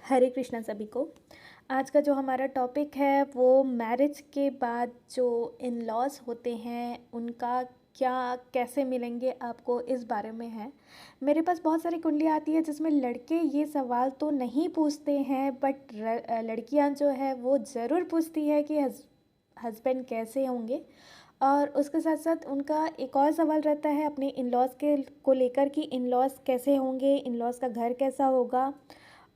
हरे कृष्णा सभी को। आज का जो हमारा टॉपिक है वो मैरिज के बाद जो इन लॉज होते हैं उनका क्या कैसे मिलेंगे आपको इस बारे में है। मेरे पास बहुत सारी कुंडलियाँ आती है जिसमें लड़के ये सवाल तो नहीं पूछते हैं बट लड़कियां जो है वो ज़रूर पूछती है कि हस्बैंड कैसे होंगे। और उसके साथ साथ उनका एक और सवाल रहता है अपने इन लॉज़ के को लेकर कि इन लॉज़ कैसे होंगे, इन लॉज़ का घर कैसा होगा,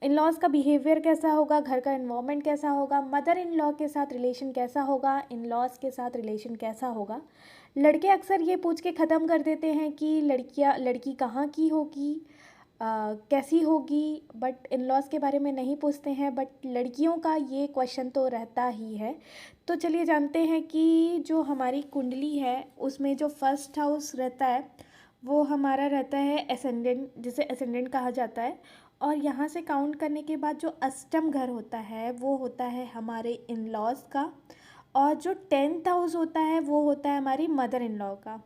इन लॉज़ का बिहेवियर कैसा होगा, घर का इन्वायरमेंट कैसा होगा, मदर इन लॉ के साथ रिलेशन कैसा होगा, इन लॉज़ के साथ रिलेशन कैसा होगा। लड़के अक्सर ये पूछ के ख़त्म कर देते हैं कि लड़की कहाँ की होगी, कैसी होगी, बट इन लॉज़ के बारे में नहीं पूछते हैं। बट लड़कियों का ये क्वेश्चन तो रहता ही है। तो चलिए जानते हैं कि जो हमारी कुंडली है उसमें जो फर्स्ट हाउस रहता है वो हमारा रहता है एसेंडेंट, जिसे एसेंडेंट कहा जाता है। और यहाँ से काउंट करने के बाद जो अष्टम घर होता है वो होता है हमारे इन लॉज़ का। और जो 10th हाउस होता है वो होता है हमारी मदर इन लॉ का।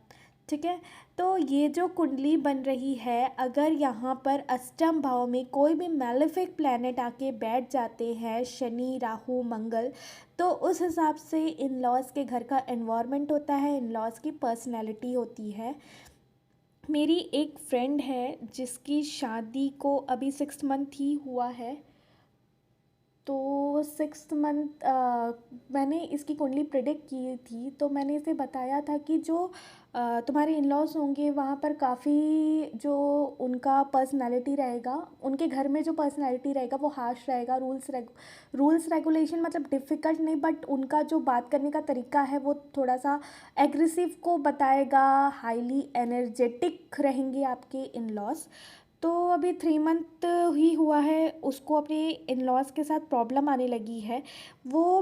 ठीक है। तो ये जो कुंडली बन रही है, अगर यहाँ पर अष्टम भाव में कोई भी मैलेफिक प्लैनेट आके बैठ जाते हैं, शनि, राहु, मंगल, तो उस हिसाब से इन लॉज़ के घर का एनवायरनमेंट होता है, इन लॉज़ की पर्सनैलिटी होती है। मेरी एक फ्रेंड है जिसकी शादी को अभी 6 मंथ ही हुआ है। तो 6 मंथ मैंने इसकी कुंडली प्रिडिक्ट की थी, तो मैंने इसे बताया था कि जो तुम्हारे इन लॉज होंगे वहाँ पर काफ़ी जो उनका पर्सनालिटी रहेगा, उनके घर में जो पर्सनालिटी रहेगा वो हार्श रहेगा। रूल्स रेगुलेशन मतलब डिफ़िकल्ट नहीं, बट उनका जो बात करने का तरीका है वो थोड़ा सा एग्रेसिव को बताएगा। हाईली एनर्जेटिक रहेंगे आपके इन लॉज। तो अभी 3 मंथ ही हुआ है, उसको अपने इन लॉज़ के साथ प्रॉब्लम आने लगी है। वो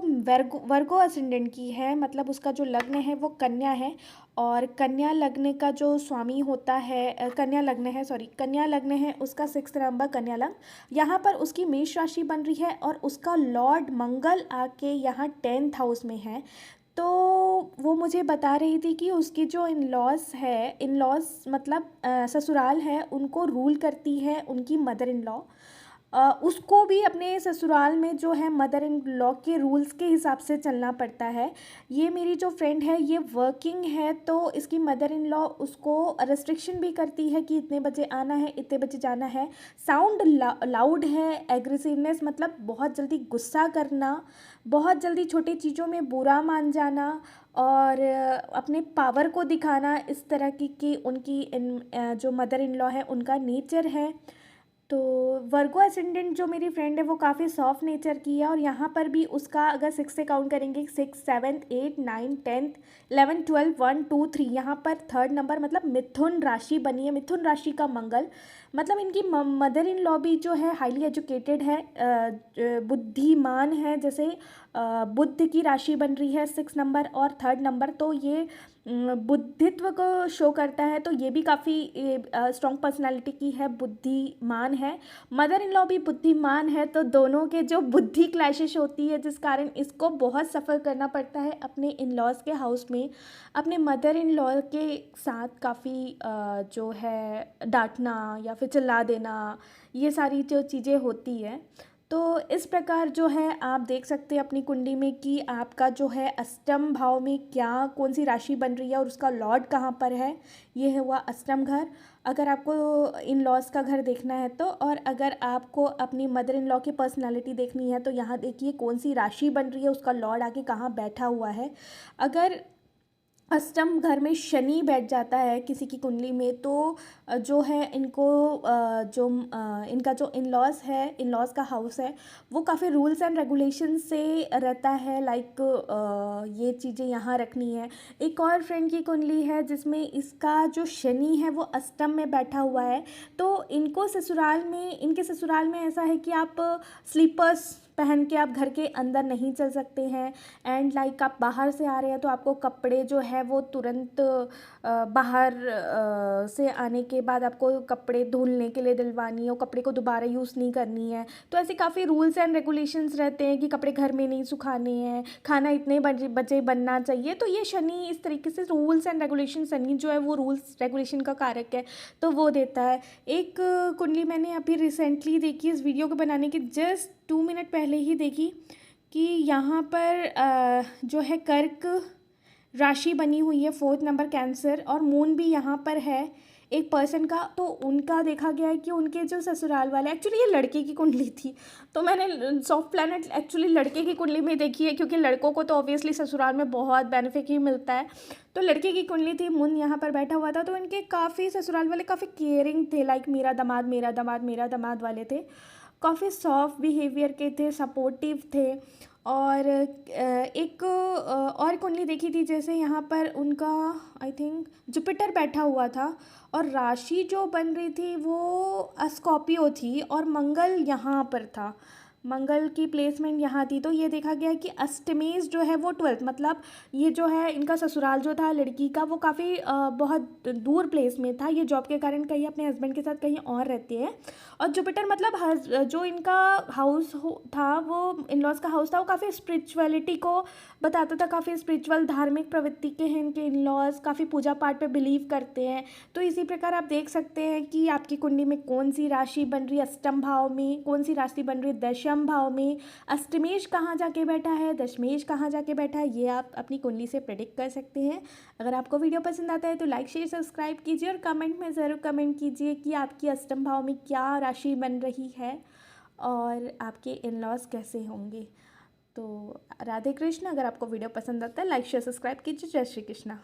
वर्गो असेंडेंट की है, मतलब उसका जो लग्न है वो कन्या है। और कन्या लग्न का जो स्वामी होता है, कन्या लग्न है उसका 6 नंबर कन्या लग्न। यहाँ पर उसकी मेष राशि बन रही है और उसका लॉर्ड मंगल आके यहाँ 10th हाउस में है। तो वो मुझे बता रही थी कि उसकी जो इन लॉज मतलब ससुराल है, उनको रूल करती है उनकी मदर इन लॉ। उसको भी अपने ससुराल में जो है मदर इन लॉ के रूल्स के हिसाब से चलना पड़ता है। ये मेरी जो फ्रेंड है ये वर्किंग है, तो इसकी मदर इन लॉ उसको रेस्ट्रिक्शन भी करती है कि इतने बजे आना है, इतने बजे जाना है। साउंड लाउड है, एग्रेसिवनेस मतलब बहुत जल्दी गुस्सा करना, बहुत जल्दी छोटी चीज़ों में बुरा मान जाना और अपने पावर को दिखाना, इस तरह की उनकी जो मदर इन लॉ है उनका नेचर है। तो वर्गो एसेंडेंट जो मेरी फ्रेंड है वो काफ़ी सॉफ्ट नेचर की है। और यहाँ पर भी उसका अगर 6 से काउंट करेंगे, 6, 7, 8, 9, 10, 11, 12, 1, 2, 3, यहाँ पर 3rd नंबर मतलब मिथुन राशि बनी है। मिथुन राशि का मंगल मतलब इनकी मदर इन लॉ भी जो है हाईली एजुकेटेड है, बुद्धिमान है। जैसे बुद्ध की राशि बन रही है 6 नंबर और 3rd नंबर, तो ये बुद्धित्व को शो करता है। तो ये भी काफ़ी स्ट्रॉन्ग पर्सनालिटी की है, बुद्धिमान है। मदर इन लॉ भी बुद्धिमान है, तो दोनों के जो बुद्धि क्लैशेस होती है जिस कारण इसको बहुत सफ़र करना पड़ता है अपने इन लॉज के हाउस में। अपने मदर इन लॉ के साथ काफ़ी जो है डांटना या फिर चिल्ला देना, ये सारी जो चीज़ें होती है। तो इस प्रकार जो है आप देख सकते हैं अपनी कुंडली में कि आपका जो है अष्टम भाव में क्या कौन सी राशि बन रही है और उसका लॉर्ड कहाँ पर है। ये है हुआ अष्टम घर, अगर आपको इन लॉज का घर देखना है तो। और अगर आपको अपनी मदर इन लॉ की पर्सनालिटी देखनी है तो यहाँ देखिए कौन सी राशि बन रही है, उसका लॉर्ड आके कहाँ बैठा हुआ है। अगर अष्टम घर में शनि बैठ जाता है किसी की कुंडली में, तो जो है इनको इनका जो इन लॉज है, इन लॉज का हाउस है वो काफ़ी रूल्स एंड रेगुलेशन से रहता है। लाइक ये चीज़ें यहाँ रखनी है। एक और फ्रेंड की कुंडली है जिसमें इसका जो शनि है वो अष्टम में बैठा हुआ है। तो इनके ससुराल में ऐसा है कि आप स्लीपर्स पहन के आप घर के अंदर नहीं चल सकते हैं। एंड लाइक आप बाहर से आ रहे हैं तो आपको कपड़े जो है वो तुरंत बाहर से आने के बाद आपको कपड़े धुलने के लिए दिलवानी है और कपड़े को दोबारा यूज़ नहीं करनी है। तो ऐसे काफ़ी रूल्स एंड रेगुलेशंस रहते हैं कि कपड़े घर में नहीं सुखाने हैं, खाना इतने बजे बनना चाहिए। तो ये शनि इस तरीके से रूल्स एंड रेगुलेशन, शनि जो है वो रूल्स रेगुलेशन का कारक है, तो वो देता है। एक कुंडली मैंने अभी रिसेंटली देखी, इस वीडियो को बनाने के जस्ट 2 मिनट पहले ही देखी कि यहाँ पर जो है कर्क राशि बनी हुई है, 4th नंबर कैंसर, और मून भी यहाँ पर है एक पर्सन का। तो उनका देखा गया है कि उनके जो ससुराल वाले, एक्चुअली ये लड़के की कुंडली थी, तो मैंने सॉफ्ट प्लैनेट एक्चुअली लड़के की कुंडली में देखी है, क्योंकि लड़कों को तो ऑब्वियसली ससुराल में बहुत बेनिफिट ही मिलता है। तो लड़के की कुंडली थी, मून यहाँ पर बैठा हुआ था, तो इनके काफ़ी ससुराल वाले काफ़ी केयरिंग थे, लाइक मेरा दामाद मेरा दामाद मेरा दामाद वाले थे, काफ़ी सॉफ्ट बिहेवियर के थे, सपोर्टिव थे। और एक और कुंडली देखी थी, जैसे यहाँ पर उनका आई थिंक जुपिटर बैठा हुआ था और राशि जो बन रही थी वो स्कॉर्पियो थी और मंगल यहाँ पर था, मंगल की प्लेसमेंट यहाँ थी। तो ये देखा गया कि अष्टमेश जो है वो 12th, मतलब ये जो है इनका ससुराल जो था लड़की का वो काफ़ी बहुत दूर प्लेस में था, ये जॉब के कारण कहीं अपने हस्बैंड के साथ कहीं और रहते हैं। और जुपिटर मतलब जो इनका हाउस था, वो इन लॉज का हाउस था, वो काफ़ी स्पिरिचुअलिटी को बताता था, काफ़ी स्पिरिचुअल धार्मिक प्रवृत्ति के हैं इनके इन लॉज, काफ़ी पूजा पाठ पे बिलीव करते हैं। तो इसी प्रकार आप देख सकते हैं कि आपकी कुंडली में कौन सी राशि बन रही है अष्टम भाव में, कौन सी राशि बन रही है दशम भाव में, अष्टमेश कहाँ जाके बैठा है, दशमेश कहाँ जाके बैठा है, ये आप अपनी कुंडली से प्रेडिक्ट कर सकते हैं। अगर आपको वीडियो पसंद आता है तो लाइक शेयर सब्सक्राइब कीजिए और कमेंट में ज़रूर कमेंट कीजिए कि आपकी अष्टम भाव में क्या राशि बन रही है और आपके इन लॉज कैसे होंगे। तो राधे कृष्ण। अगर आपको वीडियो पसंद आता है लाइक शेयर सब्सक्राइब कीजिए। जय श्री कृष्णा।